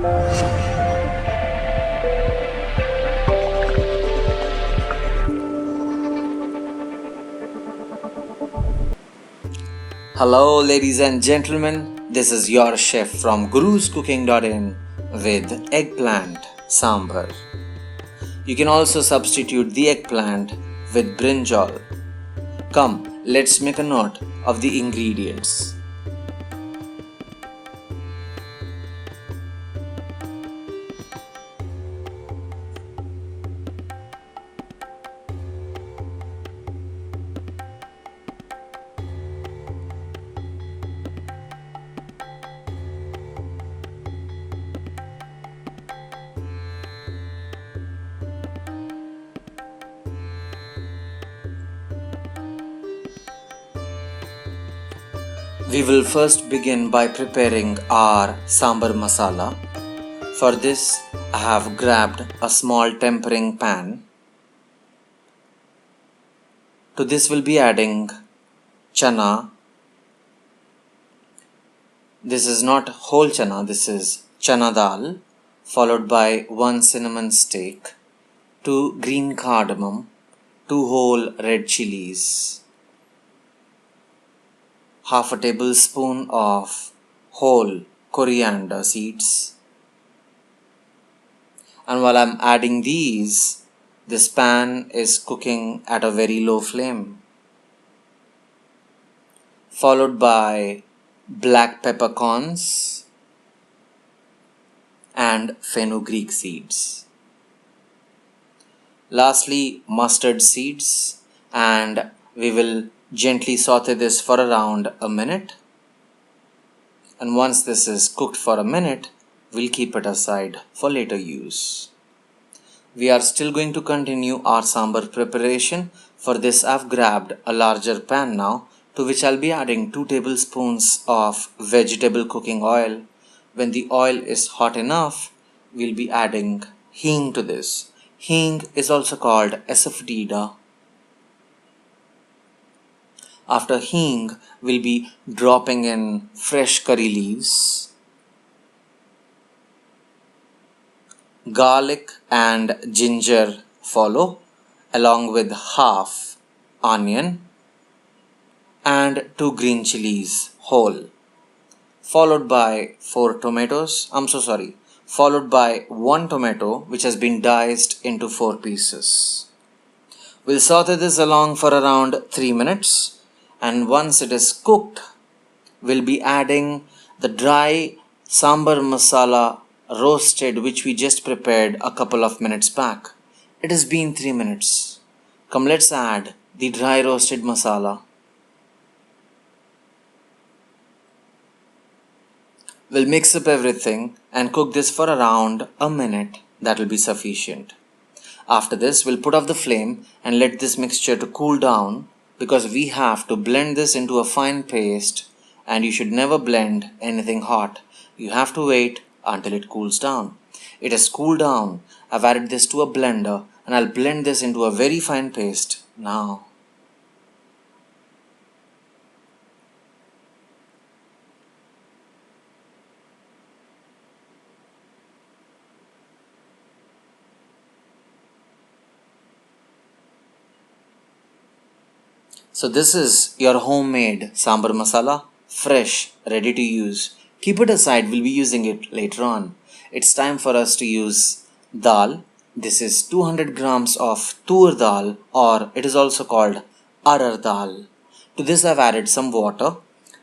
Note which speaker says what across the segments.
Speaker 1: Hello, ladies and gentlemen. This is your chef from guruscooking.in with Eggplant Sambar. You can also substitute the eggplant with Brinjal. Come, let's make a note of the ingredients. We will first begin by preparing our sambar masala. For this, I have grabbed a small tempering pan. To this we'll be adding chana. This is not whole chana, this is Chana Dal, followed by 1 cinnamon stick, 2 green cardamom, 2 whole red chillies, half a tablespoon of whole coriander seeds. And while I'm adding these, this pan is cooking at a very low flame, followed by black peppercorns and fenugreek seeds. Lastly, mustard seeds, and we will gently saute this for around a minute. And once this is cooked for a minute, we'll keep it aside for later use. We are still going to continue our sambar preparation. For this, I've grabbed a larger pan now, to which I'll be adding 2 tablespoons of vegetable cooking oil. When the oil is hot enough, we'll be adding hing to this. Hing is also called Asafoetida. After hing, we'll be dropping in fresh curry leaves, garlic and ginger follow, along with half onion and 2 green chillies whole, followed by 4 tomatoes. Followed by 1 tomato which has been diced into 4 pieces. We'll saute this along for around 3 minutes. And once it is cooked, we'll be adding the dry sambar masala roasted, which we just prepared a couple of minutes back. It has been 3 minutes. Come, let's add the dry roasted masala. We'll mix up everything and cook this for around a minute. That will be sufficient. After this, we'll put off the flame and let this mixture to cool down, because we have to blend this into a fine paste, and you should never blend anything hot. You have to wait until it cools down. It has cooled down. I've added this to a blender and I'll blend this into a very fine paste now. So this is your homemade sambar masala, fresh, ready to use. Keep it aside, we'll be using it later on. It's time for us to use dal. This is 200 grams of Toor Dal, or it is also called Arhar Dal. To this I've added some water.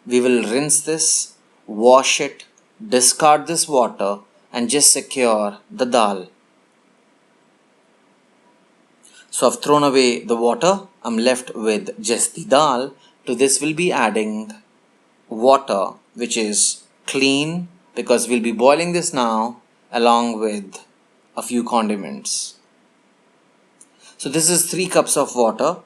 Speaker 1: We will rinse this, wash it, discard this water and just secure the dal. So I've thrown away the water. I'm left with just the dal. To this we'll be adding water, which is clean, because we'll be boiling this now along with a few condiments. So this is 3 cups of water.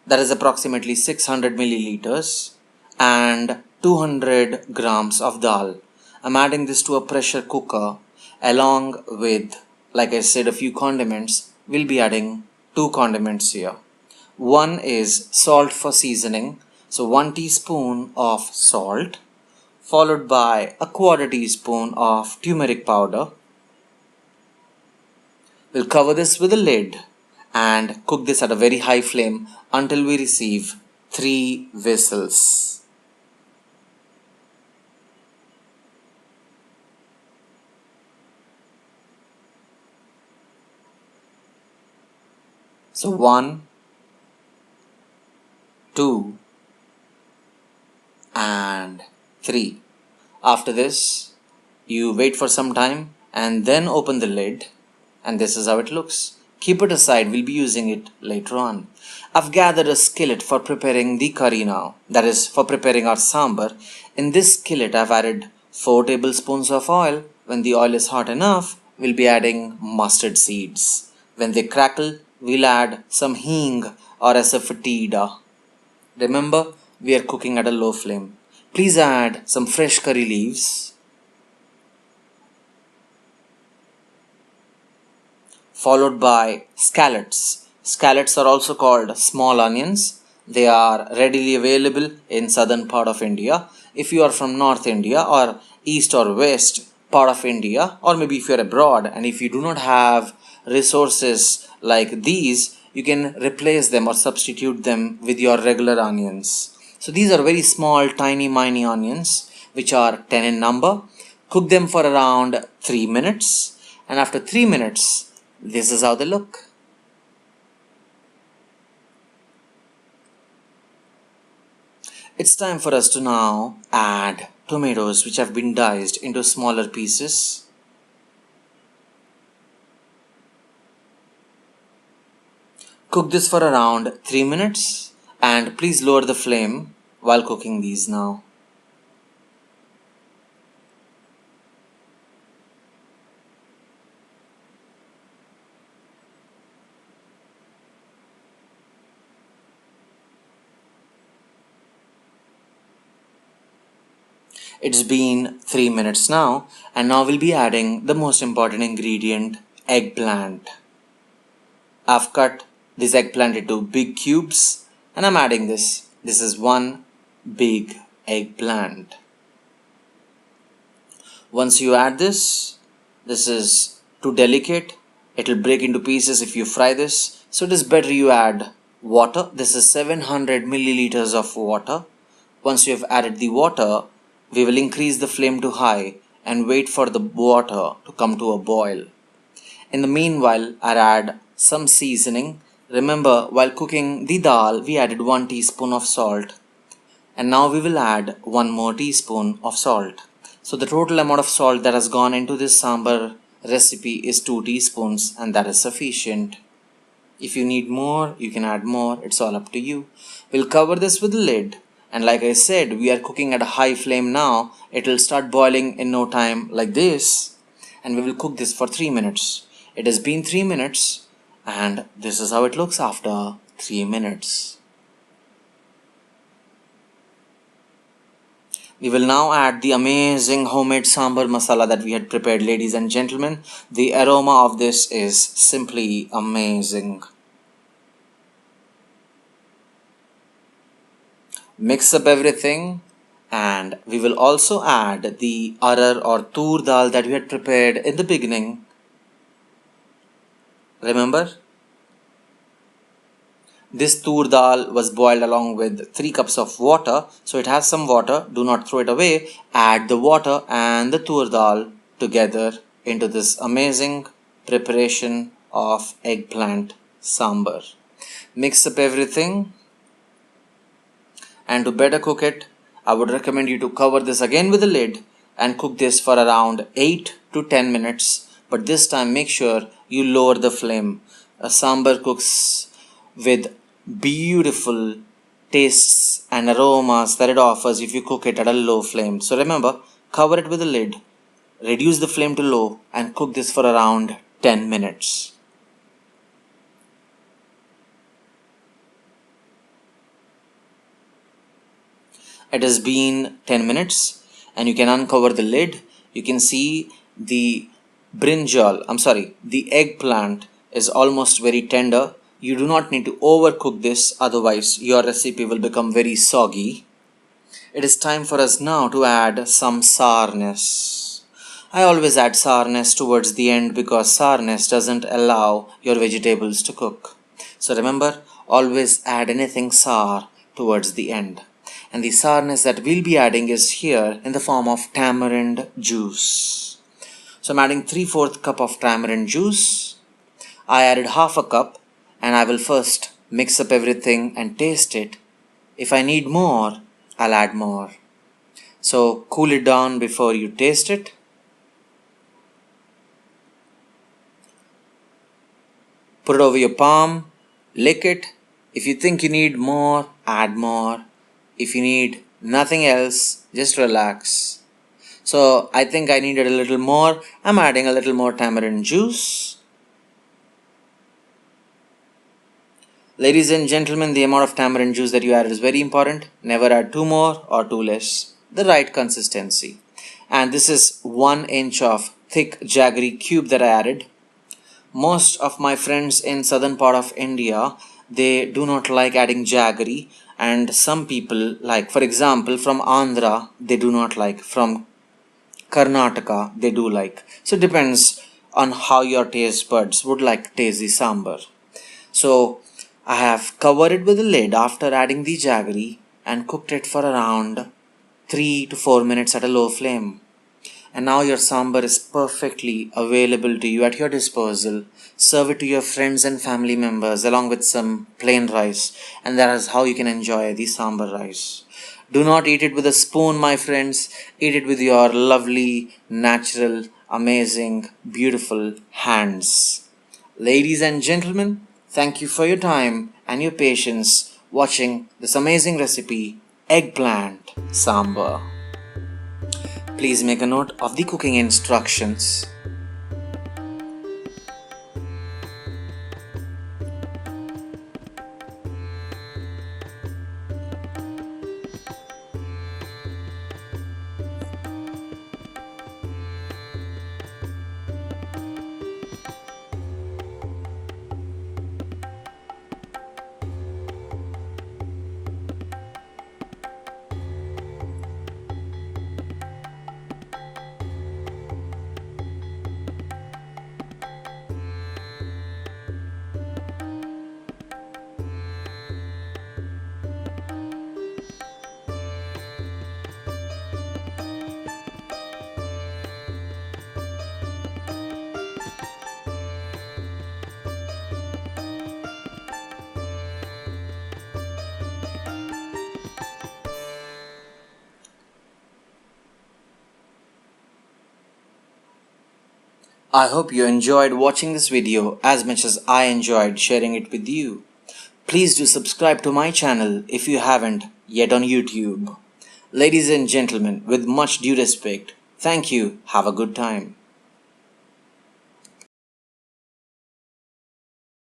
Speaker 1: That is approximately 600 milliliters and 200 grams of dal. I'm adding this to a pressure cooker along with, like I said, a few condiments. We'll be adding 2 condiments here. One is salt for seasoning. So 1 teaspoon of salt, followed by a quarter teaspoon of turmeric powder. We'll cover this with a lid and cook this at a very high flame until we receive 3 whistles. So 1, 2, and 3. After this, you wait for some time and then open the lid, and this is how it looks. Keep it aside, we'll be using it later on. I've gathered a skillet for preparing the curry now, that is for preparing our sambar. In this skillet, I've added 4 tablespoons of oil. When the oil is hot enough, we'll be adding mustard seeds. When they crackle, we'll add some hing or Asafoetida. Remember, we are cooking at a low flame. Please add some fresh curry leaves, followed by scallops. Scallops are also called small onions. They are readily available in southern part of India. If you are from North India or east or west part of India, or maybe if you are abroad and if you do not have resources like these, you can replace them or substitute them with your regular onions. So these are very small, tiny, miny onions which are 10 in number. Cook them for around 3 minutes, and after 3 minutes, this is how they look. It's time for us to now add tomatoes which have been diced into smaller pieces. Cook this for around 3 minutes, and please lower the flame while cooking these now. It's been 3 minutes now, and now we'll be adding the most important ingredient, eggplant. I've cut this eggplant into big cubes and I'm adding this. This is one big eggplant. Once you add this is too delicate. It will break into pieces if you fry this. So it is better you add water. This is 700 milliliters of water. Once you have added the water, we will increase the flame to high and wait for the water to come to a boil. In the meanwhile, I'll add some seasoning. Remember, while cooking the dal, we added 1 teaspoon of salt. And now we will add 1 more teaspoon of salt. So the total amount of salt that has gone into this sambar recipe is 2 teaspoons, and that is sufficient. If you need more, you can add more. It's all up to you. We'll cover this with a lid. And like I said, we are cooking at a high flame now. It will start boiling in no time like this. And we will cook this for 3 minutes. It has been 3 minutes. And this is how it looks after 3 minutes. We will now add the amazing homemade sambar masala that we had prepared, ladies and gentlemen. The aroma of this is simply amazing. Mix up everything, and we will also add the arhar or Toor Dal that we had prepared in the beginning. Remember? This Toor Dal was boiled along with 3 cups of water, so it has some water. Do not throw it away. Add the water and the Toor Dal together into this amazing preparation of eggplant sambar. Mix up everything, and to better cook it, I would recommend you to cover this again with a lid and cook this for around 8 to 10 minutes. But this time make sure you lower the flame. A sambar cooks with beautiful tastes and aromas that it offers if you cook it at a low flame. So remember, cover it with a lid, reduce the flame to low, and cook this for around 10 minutes. It has been 10 minutes and you can uncover the lid. You can see the the eggplant is almost very tender. You do not need to overcook this, otherwise your recipe will become very soggy. It is time for us now to add some sourness. I always add sourness towards the end because sourness doesn't allow your vegetables to cook. So remember, always add anything sour towards the end. And the sourness that we'll be adding is here in the form of tamarind juice. So I'm adding 3/4 cup of tamarind juice. I added half a cup and I will first mix up everything and taste it. If I need more, I'll add more. So cool it down before you taste it. Put it over your palm, lick it. If you think you need more, add more. If you need nothing else, just relax. So I think I needed a little more. I'm adding a little more tamarind juice. Ladies and gentlemen, the amount of tamarind juice that you add is very important. Never add too more or too less. The right consistency. And this is 1 inch of thick jaggery cube that I added. Most of my friends in southern part of India, they do not like adding jaggery, and some people like, for example, from Andhra, they do not like. From Karnataka, they do like. So it depends on how your taste buds would like to taste the sambar. So I have covered it with a lid after adding the jaggery and cooked it for around 3 to 4 minutes at a low flame. And now your sambar is perfectly available to you at your disposal. Serve it to your friends and family members along with some plain rice, and that is how you can enjoy the sambar rice. Do not eat it with a spoon, my friends. Eat it with your lovely, natural, amazing, beautiful hands. Ladies and gentlemen, thank you for your time and your patience watching this amazing recipe, Eggplant Sambar. Please make a note of the cooking instructions. I hope you enjoyed watching this video as much as I enjoyed sharing it with you. Please do subscribe to my channel if you haven't yet on YouTube. Ladies and gentlemen, with much due respect, thank you. Have a good time.